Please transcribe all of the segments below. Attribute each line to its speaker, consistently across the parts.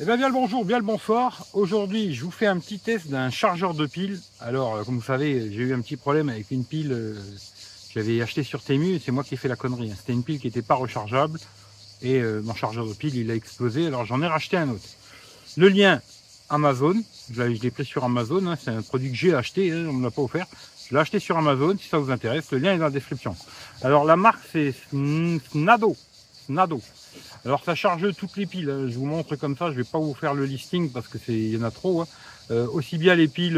Speaker 1: Eh bien, bien le bonjour, bien le bonsoir. Aujourd'hui, je vous fais un petit test d'un chargeur de pile. Alors, comme vous savez, j'ai eu un petit problème avec une pile que j'avais achetée sur Temu et c'est moi qui ai fait la connerie. C'était une pile qui n'était pas rechargeable et mon chargeur de pile, il a explosé. Alors, j'en ai racheté un autre. Le lien Amazon, je l'ai pris sur Amazon. Hein, c'est un produit que j'ai acheté, hein, on ne me l'a pas offert. Je l'ai acheté sur Amazon, si ça vous intéresse. Le lien est dans la description. Alors, la marque, c'est Snado. Alors ça charge toutes les piles, hein. Je vous montre comme ça, je vais pas vous faire le listing parce que il y en a trop, hein. Aussi bien les piles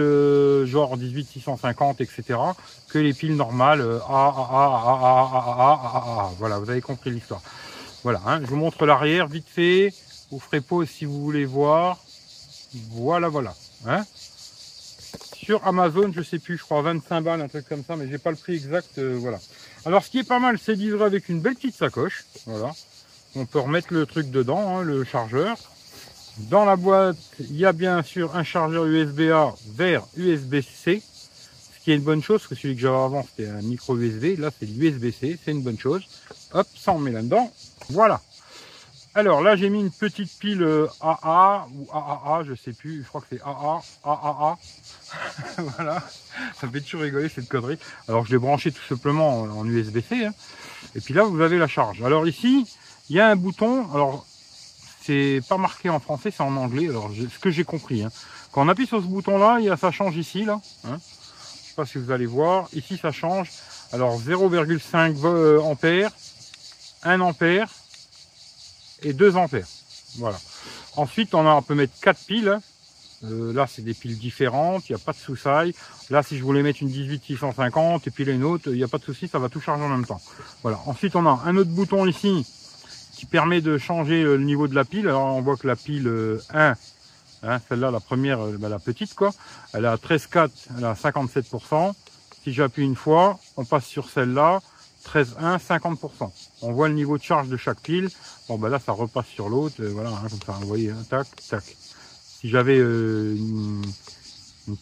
Speaker 1: genre 18650 etc que les piles normales voilà, vous avez compris l'histoire. Voilà, hein. Je vous montre l'arrière vite fait, vous ferez pause si vous voulez voir. Voilà, hein. Sur Amazon, je sais plus, je crois 25 balles, un truc comme ça, mais j'ai pas le prix exact, voilà. Alors ce qui est pas mal, c'est livré avec une belle petite sacoche, voilà. On peut remettre le truc dedans, hein, le chargeur. Dans la boîte, il y a bien sûr un chargeur USB-A vers USB-C, ce qui est une bonne chose, parce que celui que j'avais avant, c'était un micro USB. Là, c'est l'USB-C, c'est une bonne chose. Hop, ça on met là-dedans. Voilà. Alors là, j'ai mis une petite pile AA ou AAA, je sais plus, je crois que c'est AAA. Voilà, ça me fait toujours rigoler cette connerie. Alors je l'ai branché tout simplement en USB-C, hein. Et puis là, vous avez la charge. Alors ici, il y a un bouton, alors c'est pas marqué en français, c'est en anglais, alors ce que j'ai compris, hein. Quand on appuie sur ce bouton là, ça change ici, là, hein. Je sais pas si vous allez voir, ici ça change, alors 0,5 ampères, 1 ampère et 2 ampères, voilà. Ensuite on peut mettre 4 piles, hein. Là c'est des piles différentes, il n'y a pas de sous-saille. Là si je voulais mettre une 18650 et puis une autre, il n'y a pas de souci, ça va tout charger en même temps. Voilà. Ensuite on a un autre bouton ici qui permet de changer le niveau de la pile. Alors on voit que la pile 1, hein, celle-là, la première, la petite quoi, elle a 13,4, elle a 57%. Si j'appuie une fois, on passe sur celle-là, 13,1, 50%. On voit le niveau de charge de chaque pile. Bon là ça repasse sur l'autre, voilà, hein, comme ça, vous voyez, hein, tac, tac. Si j'avais une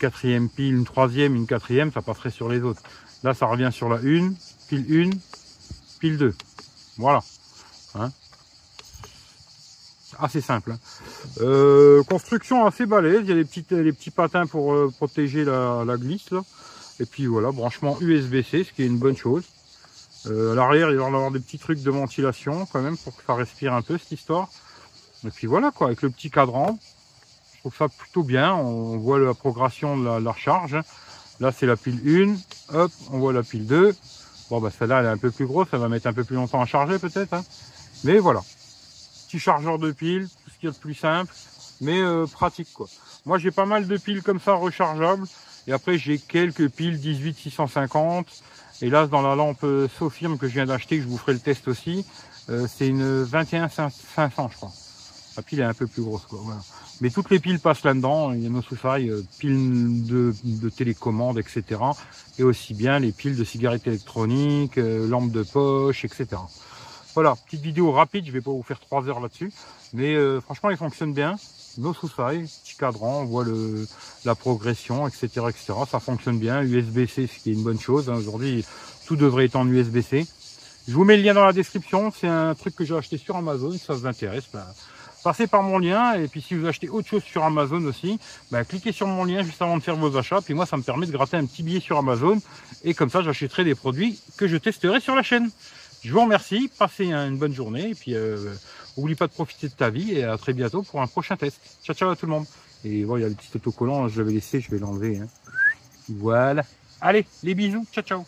Speaker 1: quatrième pile, une troisième, une quatrième, ça passerait sur les autres. Là ça revient sur la 1, pile 2. Voilà. Hein. Assez simple, hein. Construction assez balèze, il y a les petits patins pour protéger la glisse là. Et puis voilà, branchement USB-C, ce qui est une bonne chose. À l'arrière il va y avoir des petits trucs de ventilation quand même pour que ça respire un peu cette histoire. Et puis voilà quoi, avec le petit cadran, je trouve ça plutôt bien. On voit la progression de la recharge. Là c'est la pile 1, hop, on voit la pile 2. Bon bah celle-là elle est un peu plus grosse, ça va mettre un peu plus longtemps à charger peut-être, hein. Mais voilà. Petit chargeur de piles, tout ce qui est le plus simple, mais pratique quoi. Moi j'ai pas mal de piles comme ça rechargeables, et après j'ai quelques piles 18650, et là dans la lampe Sofirm que je viens d'acheter, que je vous ferai le test aussi, c'est une 21500 je crois. La pile est un peu plus grosse quoi, voilà. Mais toutes les piles passent là-dedans, il y a nos sous-failles, piles de télécommande, etc. Et aussi bien les piles de cigarettes électroniques, lampes de poche, etc. Voilà, petite vidéo rapide, je vais pas vous faire 3 heures là-dessus, mais franchement il fonctionne bien. Nos sous-failles, petit cadran, on voit la progression, etc., etc. Ça fonctionne bien, USB-C, ce qui est une bonne chose, hein. Aujourd'hui tout devrait être en USB-C. Je vous mets le lien dans la description, c'est un truc que j'ai acheté sur Amazon, si ça vous intéresse, passez par mon lien, et puis si vous achetez autre chose sur Amazon aussi, cliquez sur mon lien juste avant de faire vos achats, puis moi ça me permet de gratter un petit billet sur Amazon, et comme ça j'achèterai des produits que je testerai sur la chaîne. Je vous remercie, passez une bonne journée, et puis n'oublie pas de profiter de ta vie, et à très bientôt pour un prochain test. Ciao ciao à tout le monde. Et voilà, il y a le petit autocollant, je l'avais laissé, je vais l'enlever, hein. Voilà. Allez, les bisous, ciao ciao.